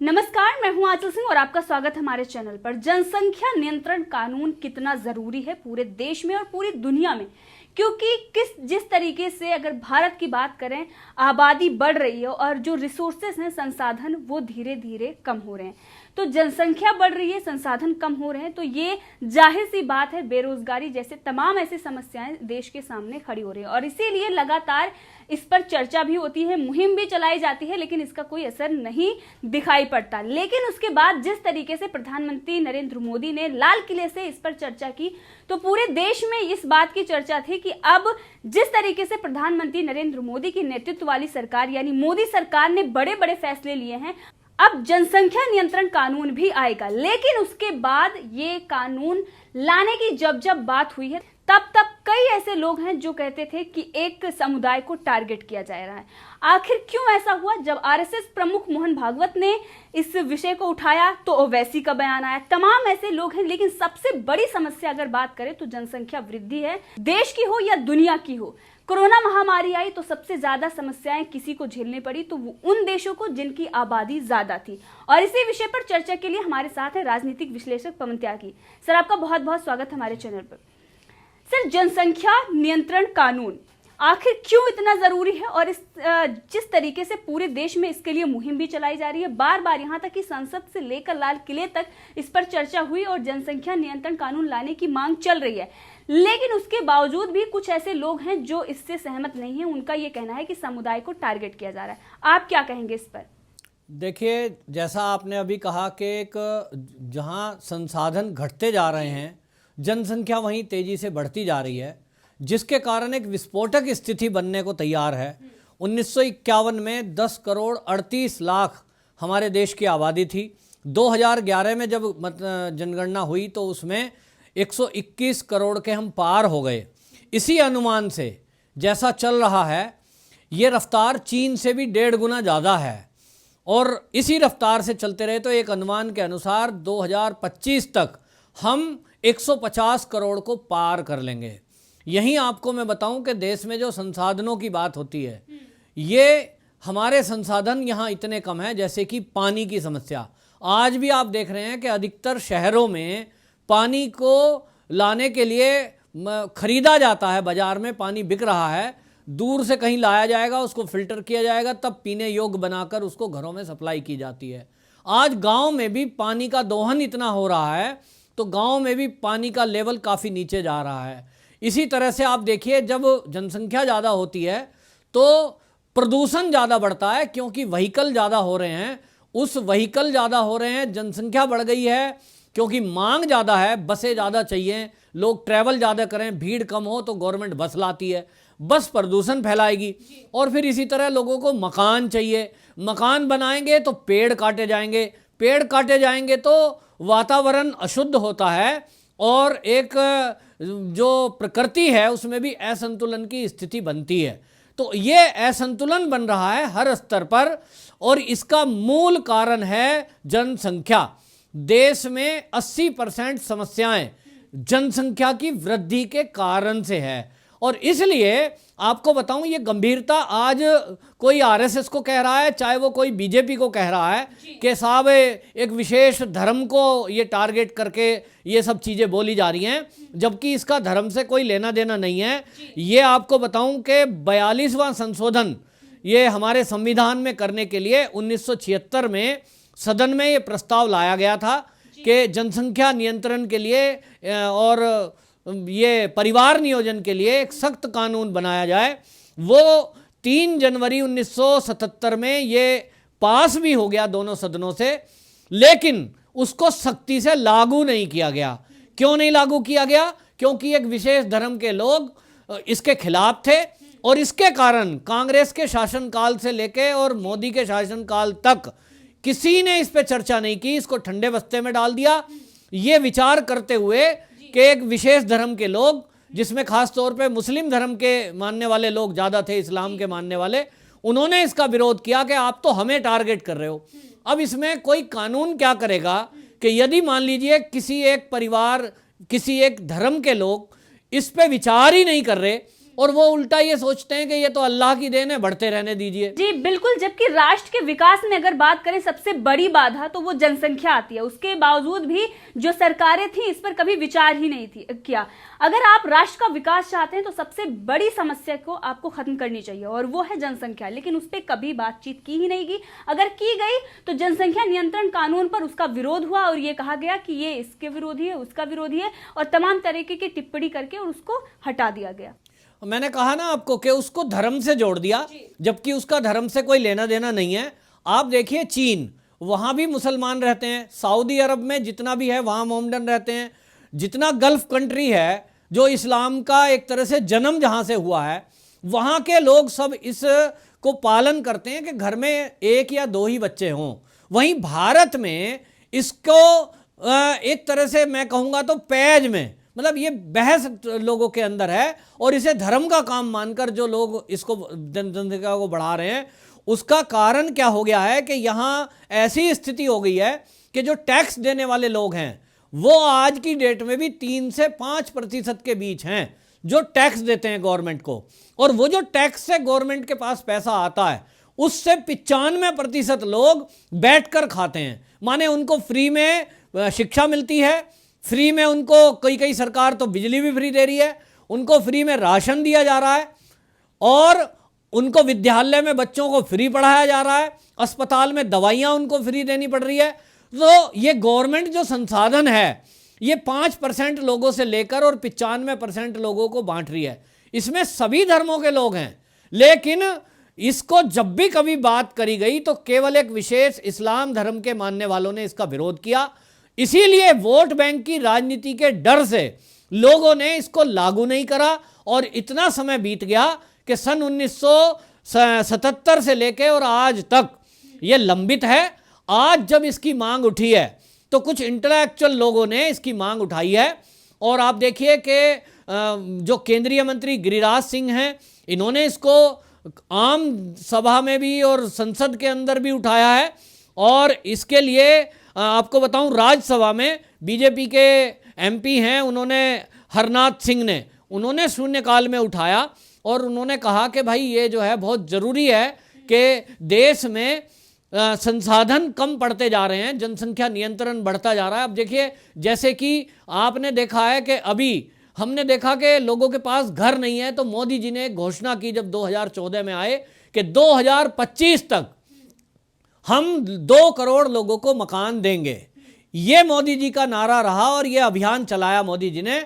नमस्कार, मैं हूं आंचल सिंह और आपका स्वागत है हमारे चैनल पर। जनसंख्या नियंत्रण कानून कितना जरूरी है पूरे देश में और पूरी दुनिया में, क्योंकि जिस तरीके से अगर भारत की बात करें, आबादी बढ़ रही है और जो रिसोर्सेस हैं, संसाधन, वो धीरे धीरे कम हो रहे हैं। तो जनसंख्या बढ़ रही है, संसाधन कम हो रहे हैं, तो ये जाहिर सी बात है बेरोजगारी जैसे तमाम ऐसी समस्याएं देश के सामने खड़ी हो रही है और इसीलिए लगातार इस पर चर्चा भी होती है, मुहिम भी चलाई जाती है, लेकिन इसका कोई असर नहीं दिखाई पड़ता। लेकिन उसके बाद जिस तरीके से प्रधानमंत्री नरेंद्र मोदी ने लाल किले से इस पर चर्चा की, तो पूरे देश में इस बात की चर्चा थी कि अब जिस तरीके से प्रधानमंत्री नरेंद्र मोदी की नेतृत्व वाली सरकार यानी मोदी सरकार ने बड़े बड़े फैसले लिए हैं, अब जनसंख्या नियंत्रण कानून भी आएगा। लेकिन उसके बाद ये कानून लाने की जब बात हुई है, तब कई ऐसे लोग हैं जो कहते थे कि एक समुदाय को टारगेट किया जा रहा है। आखिर क्यों ऐसा हुआ? जब आरएसएस प्रमुख मोहन भागवत ने इस विषय को उठाया तो ओवैसी का बयान आया, तमाम ऐसे लोग हैं। लेकिन सबसे बड़ी समस्या अगर बात करें तो जनसंख्या वृद्धि है, देश की हो या दुनिया की हो। कोरोना महामारी आई तो सबसे ज्यादा समस्याएं किसी को झेलनी पड़ी, तो वो उन देशों को जिनकी आबादी ज्यादा थी। और इसी विषय पर चर्चा के लिए हमारे साथ है राजनीतिक विश्लेषक पवन त्यागी। सर, आपका बहुत बहुत स्वागत हमारे चैनल पर। सर, जनसंख्या नियंत्रण कानून आखिर क्यों इतना जरूरी है और जिस तरीके से पूरे देश में इसके लिए मुहिम भी चलाई जा रही है, बार बार यहाँ तक कि संसद से लेकर लाल किले तक इस पर चर्चा हुई और जनसंख्या नियंत्रण कानून लाने की मांग चल रही है, लेकिन उसके बावजूद भी कुछ ऐसे लोग हैं जो इससे सहमत नहीं है। उनका ये कहना है कि समुदाय को टारगेट किया जा रहा है। आप क्या कहेंगे इस पर? देखिए, जैसा आपने अभी कहा कि एक जहाँ संसाधन घटते जा रहे हैं, जनसंख्या वहीं तेजी से बढ़ती जा रही है, जिसके कारण एक विस्फोटक स्थिति बनने को तैयार है। 1951 में 10 करोड़ 38 लाख हमारे देश की आबादी थी। 2011 में जब जनगणना हुई तो उसमें 121 करोड़ के हम पार हो गए। इसी अनुमान से जैसा चल रहा है, ये रफ्तार चीन से भी 1.5 गुना ज़्यादा है और इसी रफ्तार से चलते रहे तो एक अनुमान के अनुसार 2025 तक हम 150 करोड़ को पार कर लेंगे। यहीं आपको मैं बताऊं कि देश में जो संसाधनों की बात होती है, ये हमारे संसाधन यहाँ इतने कम हैं, जैसे कि पानी की समस्या। आज भी आप देख रहे हैं कि अधिकतर शहरों में पानी को लाने के लिए खरीदा जाता है, बाजार में पानी बिक रहा है, दूर से कहीं लाया जाएगा, उसको फिल्टर किया जाएगा, तब पीने योग्य बनाकर उसको घरों में सप्लाई की जाती है। आज गांव में भी पानी का दोहन इतना हो रहा है तो गांव में भी पानी का लेवल काफ़ी नीचे जा रहा है। इसी तरह से आप देखिए, जब जनसंख्या ज़्यादा होती है तो प्रदूषण ज़्यादा बढ़ता है, क्योंकि व्हीकल ज़्यादा हो रहे हैं। उस व्हीकल ज़्यादा हो रहे हैं, जनसंख्या बढ़ गई है क्योंकि मांग ज़्यादा है, बसें ज़्यादा चाहिए, लोग ट्रैवल ज़्यादा करें, भीड़ कम हो तो गवर्नमेंट बस लाती है, बस प्रदूषण फैलाएगी। और फिर इसी तरह लोगों को मकान चाहिए, मकान बनाएंगे तो पेड़ काटे जाएंगे, पेड़ काटे जाएंगे तो वातावरण अशुद्ध होता है और एक जो प्रकृति है उसमें भी असंतुलन की स्थिति बनती है। तो ये असंतुलन बन रहा है हर स्तर पर और इसका मूल कारण है जनसंख्या। देश में 80% समस्याएं जनसंख्या की वृद्धि के कारण से है और इसलिए आपको बताऊं, ये गंभीरता आज कोई आरएसएस को कह रहा है, चाहे वो कोई बीजेपी को कह रहा है कि साहब एक विशेष धर्म को ये टारगेट करके ये सब चीज़ें बोली जा रही हैं, जबकि इसका धर्म से कोई लेना देना नहीं है। ये आपको बताऊं कि 42वां संशोधन ये हमारे संविधान में करने के लिए 1976 में सदन में ये प्रस्ताव लाया गया था कि जनसंख्या नियंत्रण के लिए और ये परिवार नियोजन के लिए एक सख्त कानून बनाया जाए। वो 3 जनवरी 1977 में ये पास भी हो गया दोनों सदनों से, लेकिन उसको सख्ती से लागू नहीं किया गया। क्यों नहीं लागू किया गया? क्योंकि एक विशेष धर्म के लोग इसके खिलाफ थे और इसके कारण कांग्रेस के शासनकाल से लेके और मोदी के शासनकाल तक किसी ने इस पर चर्चा नहीं की, इसको ठंडे बस्ते में डाल दिया। ये विचार करते हुए कि एक विशेष धर्म के लोग, जिसमें खास तौर पे मुस्लिम धर्म के मानने वाले लोग ज़्यादा थे, इस्लाम के मानने वाले, उन्होंने इसका विरोध किया कि आप तो हमें टारगेट कर रहे हो। अब इसमें कोई कानून क्या करेगा कि यदि मान लीजिए किसी एक परिवार, किसी एक धर्म के लोग इस पे विचार ही नहीं कर रहे, और वो उल्टा ये सोचते हैं कि ये तो अल्लाह की देन है, बढ़ते रहने दीजिए। जी बिल्कुल, जबकि राष्ट्र के विकास में अगर बात करें सबसे बड़ी बाधा तो वो जनसंख्या आती है। उसके बावजूद भी जो सरकारें थी इस पर कभी विचार ही नहीं थी किया। अगर आप राष्ट्र का विकास चाहते हैं तो सबसे बड़ी समस्या को आपको खत्म करनी चाहिए और वो है जनसंख्या, लेकिन उस पर कभी बातचीत की ही नहीं गई। अगर की गई तो जनसंख्या नियंत्रण कानून पर उसका विरोध हुआ और ये कहा गया कि ये इसके विरोधी है, उसका विरोधी है, और तमाम तरीके की टिप्पणी करके और उसको हटा दिया गया। मैंने कहा ना आपको कि उसको धर्म से जोड़ दिया, जबकि उसका धर्म से कोई लेना देना नहीं है। आप देखिए चीन, वहां भी मुसलमान रहते हैं, सऊदी अरब में जितना भी है वहां मोमडन रहते हैं, जितना गल्फ कंट्री है जो इस्लाम का एक तरह से जन्म जहां से हुआ है, वहां के लोग सब इस को पालन करते हैं कि घर में एक या दो ही बच्चे हों। वहीं भारत में इसको एक तरह से मैं कहूँगा तो पैज में, मतलब ये बहस लोगों के अंदर है और इसे धर्म का काम मानकर जो लोग इसको जनसंख्या को बढ़ा रहे हैं, उसका कारण क्या हो गया है कि यहाँ ऐसी स्थिति हो गई है कि जो टैक्स देने वाले लोग हैं वो आज की डेट में भी 3 से 5% के बीच हैं जो टैक्स देते हैं गवर्नमेंट को। और वो जो टैक्स से गवर्नमेंट के पास पैसा आता है उससे 95% लोग बैठकर खाते हैं। माने उनको फ्री में शिक्षा मिलती है, फ्री में उनको कई सरकार तो बिजली भी फ्री दे रही है, उनको फ्री में राशन दिया जा रहा है और उनको विद्यालय में बच्चों को फ्री पढ़ाया जा रहा है, अस्पताल में दवाइयाँ उनको फ्री देनी पड़ रही है। तो ये गवर्नमेंट जो संसाधन है ये 5% लोगों से लेकर और 95% लोगों को बांट रही है। इसमें सभी धर्मों के लोग हैं, लेकिन इसको जब भी कभी बात करी गई तो केवल एक विशेष इस्लाम धर्म के मानने वालों ने इसका विरोध किया। इसीलिए वोट बैंक की राजनीति के डर से लोगों ने इसको लागू नहीं करा और इतना समय बीत गया कि सन 1977 से लेकर और आज तक ये लंबित है। आज जब इसकी मांग उठी है तो कुछ इंटेलेक्चुअल लोगों ने इसकी मांग उठाई है और आप देखिए कि जो केंद्रीय मंत्री गिरिराज सिंह हैं, इन्होंने इसको आम सभा में भी और संसद के अंदर भी उठाया है। और इसके लिए आपको बताऊं, राज्यसभा में बीजेपी के एमपी हैं, उन्होंने हरनाथ सिंह ने, उन्होंने शून्यकाल में उठाया और उन्होंने कहा कि भाई ये जो है बहुत ज़रूरी है कि देश में संसाधन कम पड़ते जा रहे हैं, जनसंख्या नियंत्रण बढ़ता जा रहा है। अब देखिए जैसे कि आपने देखा है कि अभी हमने देखा कि लोगों के पास घर नहीं है, तो मोदी जी ने घोषणा की जब 2014 में आए कि 2025 तक हम 2 करोड़ लोगों को मकान देंगे। ये मोदी जी का नारा रहा और ये अभियान चलाया मोदी जी ने।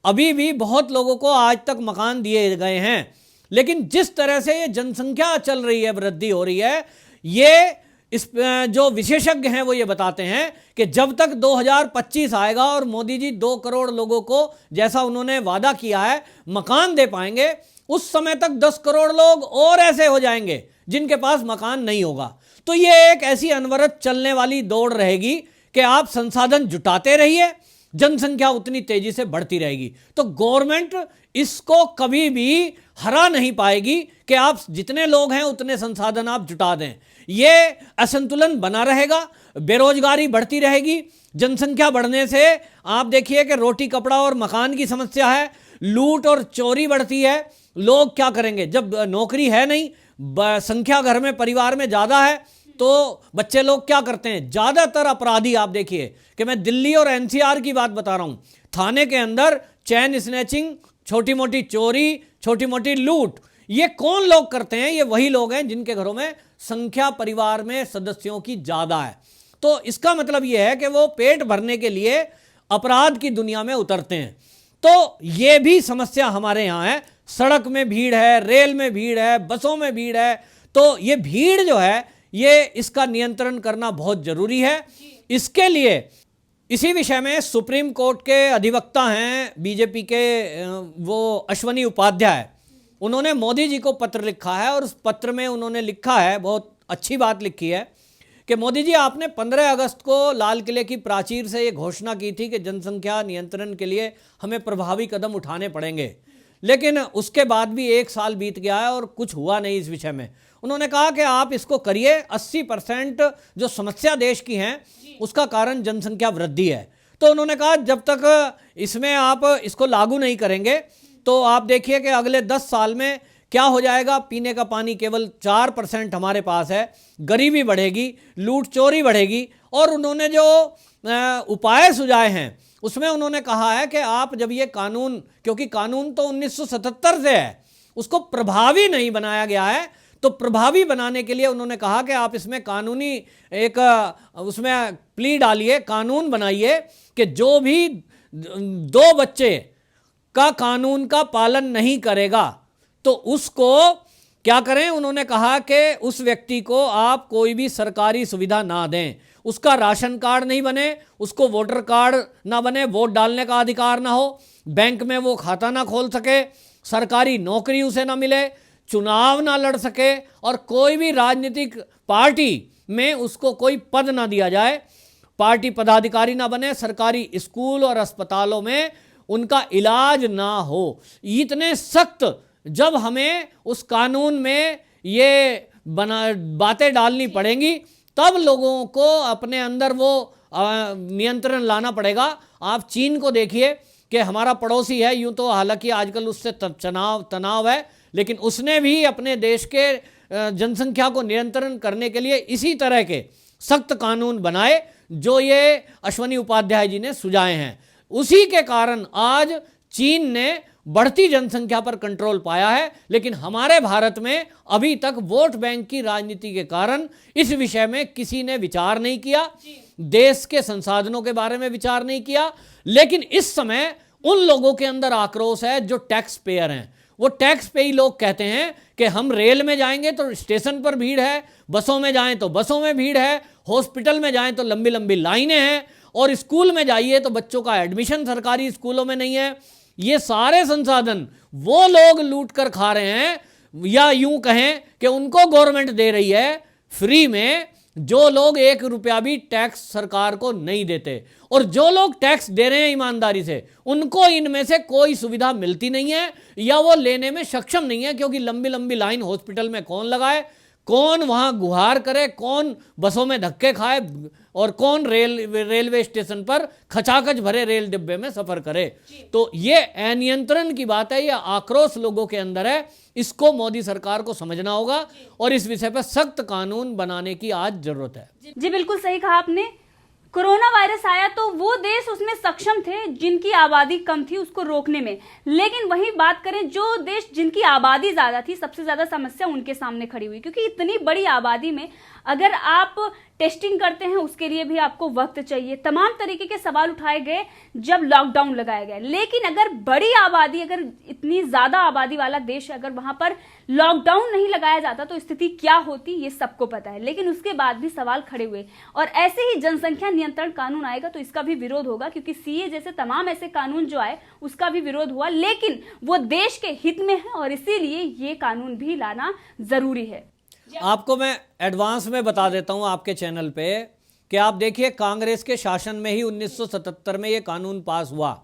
अभी भी बहुत लोगों को आज तक मकान दिए गए हैं, लेकिन जिस तरह से ये जनसंख्या चल रही है, वृद्धि हो रही है, ये इस जो विशेषज्ञ हैं वो ये बताते हैं कि जब तक 2025 आएगा और मोदी जी 2 करोड़ लोगों को जैसा उन्होंने वादा किया है मकान दे पाएंगे, उस समय तक 10 करोड़ लोग और ऐसे हो जाएंगे जिनके पास मकान नहीं होगा। तो ये एक ऐसी अनवरत चलने वाली दौड़ रहेगी कि आप संसाधन जुटाते रहिए, जनसंख्या उतनी तेजी से बढ़ती रहेगी। तो गवर्नमेंट इसको कभी भी हरा नहीं पाएगी कि आप जितने लोग हैं उतने संसाधन आप जुटा दें। ये असंतुलन बना रहेगा, बेरोजगारी बढ़ती रहेगी। जनसंख्या बढ़ने से आप देखिए कि रोटी कपड़ा और मकान की समस्या है, लूट और चोरी बढ़ती है। लोग क्या करेंगे जब नौकरी है नहीं, संख्या घर में परिवार में ज़्यादा है, तो बच्चे लोग क्या करते हैं, ज़्यादातर अपराधी आप देखिए कि मैं दिल्ली और एनसीआर की बात बता रहा हूँ, थाने के अंदर चैन स्नैचिंग, छोटी मोटी चोरी, छोटी मोटी लूट, ये कौन लोग करते हैं? ये वही लोग हैं जिनके घरों में संख्या परिवार में सदस्यों की ज़्यादा है। तो इसका मतलब ये है कि वो पेट भरने के लिए अपराध की दुनिया में उतरते हैं। तो ये भी समस्या हमारे यहाँ है, सड़क में भीड़ है, रेल में भीड़ है, बसों में भीड़ है। तो ये भीड़ जो है ये इसका नियंत्रण करना बहुत ज़रूरी है। इसके लिए इसी विषय में सुप्रीम कोर्ट के अधिवक्ता हैं बीजेपी के वो अश्वनी उपाध्याय, उन्होंने मोदी जी को पत्र लिखा है और उस पत्र में उन्होंने लिखा है, बहुत अच्छी बात लिखी है कि मोदी जी आपने 15 अगस्त को लाल किले की प्राचीर से ये घोषणा की थी कि जनसंख्या नियंत्रण के लिए हमें प्रभावी कदम उठाने पड़ेंगे, लेकिन उसके बाद भी 1 साल बीत गया है और कुछ हुआ नहीं इस विषय में। उन्होंने कहा कि आप इसको करिए, 80% जो समस्या देश की हैं उसका कारण जनसंख्या वृद्धि है। तो उन्होंने कहा जब तक इसमें आप इसको लागू नहीं करेंगे तो आप देखिए कि अगले 10 साल में क्या हो जाएगा। पीने का पानी केवल 4% हमारे पास है, गरीबी बढ़ेगी, लूट चोरी बढ़ेगी। और उन्होंने जो उपाय सुझाए हैं उसमें उन्होंने कहा है कि आप जब ये कानून, क्योंकि कानून तो 1977 से है, उसको प्रभावी नहीं बनाया गया है, तो प्रभावी बनाने के लिए उन्होंने कहा कि आप इसमें कानूनी एक उसमें प्ली डालिए, कानून बनाइए कि जो भी 2 बच्चे का कानून का पालन नहीं करेगा तो उसको क्या करें। उन्होंने कहा कि उस व्यक्ति को आप कोई भी सरकारी सुविधा ना दें, उसका राशन कार्ड नहीं बने, उसको वोटर कार्ड ना बने, वोट डालने का अधिकार ना हो, बैंक में वो खाता ना खोल सके, सरकारी नौकरी उसे ना मिले, चुनाव ना लड़ सके, और कोई भी राजनीतिक पार्टी में उसको कोई पद ना दिया जाए, पार्टी पदाधिकारी ना बने, सरकारी स्कूल और अस्पतालों में उनका इलाज ना हो। इतने सख्त जब हमें उस कानून में ये बातें डालनी पड़ेंगी तब लोगों को अपने अंदर वो नियंत्रण लाना पड़ेगा। आप चीन को देखिए कि हमारा पड़ोसी है, यूं तो हालांकि आजकल उससे तनाव है, लेकिन उसने भी अपने देश के जनसंख्या को नियंत्रण करने के लिए इसी तरह के सख्त कानून बनाए जो ये अश्वनी उपाध्याय जी ने सुझाए हैं। उसी के कारण आज चीन ने बढ़ती जनसंख्या पर कंट्रोल पाया है। लेकिन हमारे भारत में अभी तक वोट बैंक की राजनीति के कारण इस विषय में किसी ने विचार नहीं किया, देश के संसाधनों के बारे में विचार नहीं किया। लेकिन इस समय उन लोगों के अंदर आक्रोश है जो टैक्स पेयर हैं। वो टैक्स पेई लोग कहते हैं कि हम रेल में जाएंगे तो स्टेशन पर भीड़ है, बसों में जाएं तो बसों में भीड़ है, हॉस्पिटल में जाएं तो लंबी लंबी लाइनें हैं, और स्कूल में जाइए तो बच्चों का एडमिशन सरकारी स्कूलों में नहीं है। ये सारे संसाधन वो लोग लूट कर खा रहे हैं, या यूं कहें कि उनको गवर्नमेंट दे रही है फ्री में, जो लोग 1 रुपया भी टैक्स सरकार को नहीं देते। और जो लोग टैक्स दे रहे हैं ईमानदारी से, उनको इनमें से कोई सुविधा मिलती नहीं है या वो लेने में सक्षम नहीं है, क्योंकि लंबी लंबी लाइन हॉस्पिटल में कौन लगाए, कौन वहां गुहार करे, कौन बसों में धक्के खाए, और कौन रेलवे स्टेशन पर खचाखच भरे रेल डिब्बे में सफर करे। तो ये अनियंत्रण की बात है, ये आक्रोश लोगों के अंदर है, इसको मोदी सरकार को समझना होगा और इस विषय पर सख्त कानून बनाने की आज जरूरत है। जी बिल्कुल सही कहा आपने। कोरोना वायरस आया तो वो देश उसमें सक्षम थे जिनकी आबादी कम थी उसको रोकने में, लेकिन वही बात करें जो देश जिनकी आबादी ज्यादा थी, सबसे ज्यादा समस्या उनके सामने खड़ी हुई, क्योंकि इतनी बड़ी आबादी में अगर आप टेस्टिंग करते हैं उसके लिए भी आपको वक्त चाहिए। तमाम तरीके के सवाल उठाए गए जब लॉकडाउन लगाया गया, लेकिन अगर बड़ी आबादी, अगर इतनी ज्यादा आबादी वाला देश, अगर वहां पर लॉकडाउन नहीं लगाया जाता तो स्थिति क्या होती ये सबको पता है। लेकिन उसके बाद भी सवाल खड़े हुए, और ऐसे ही जनसंख्या नियंत्रण कानून आएगा तो इसका भी विरोध होगा, क्योंकि सीए जैसे तमाम ऐसे कानून जो आए उसका भी विरोध हुआ, लेकिन वो देश के हित में है और इसीलिए ये कानून भी लाना जरूरी है। आपको मैं एडवांस में बता देता हूं आपके चैनल पे कि आप देखिए कांग्रेस के शासन में ही 1977 में ये कानून पास हुआ,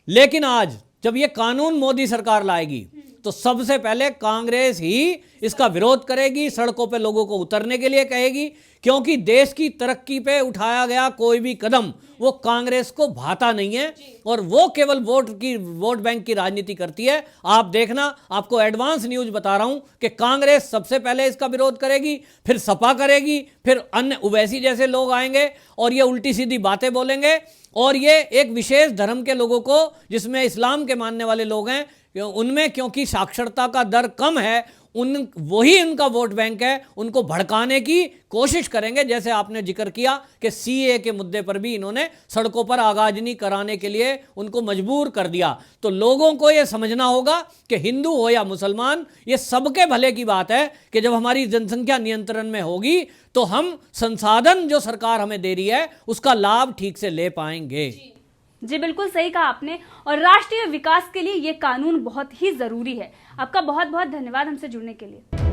लेकिन आज जब ये कानून मोदी सरकार लाएगी तो सबसे पहले कांग्रेस ही इसका विरोध करेगी, सड़कों पे लोगों को उतरने के लिए कहेगी, क्योंकि देश की तरक्की पे उठाया गया कोई भी कदम वो कांग्रेस को भाता नहीं है और वो केवल वोट बैंक की राजनीति करती है। आप देखना, आपको एडवांस न्यूज बता रहा हूं कि कांग्रेस सबसे पहले इसका विरोध करेगी, फिर सपा करेगी, फिर अन्य ओवैसी जैसे लोग आएंगे और ये उल्टी सीधी बातें बोलेंगे, और ये एक विशेष धर्म के लोगों को, जिसमें इस्लाम के मानने वाले लोग हैं, उनमें क्योंकि साक्षरता का दर कम है, वही उनका वोट बैंक है, उनको भड़काने की कोशिश करेंगे। जैसे आपने जिक्र किया कि सीए के मुद्दे पर भी इन्होंने सड़कों पर आगाजनी कराने के लिए उनको मजबूर कर दिया। तो लोगों को यह समझना होगा कि हिंदू हो या मुसलमान, ये सबके भले की बात है कि जब हमारी जनसंख्या नियंत्रण में होगी तो हम संसाधन जो सरकार हमें दे रही है उसका लाभ ठीक से ले पाएंगे। जी बिल्कुल सही कहा आपने, और राष्ट्रीय विकास के लिए ये कानून बहुत ही जरूरी है। आपका बहुत बहुत धन्यवाद हमसे जुड़ने के लिए।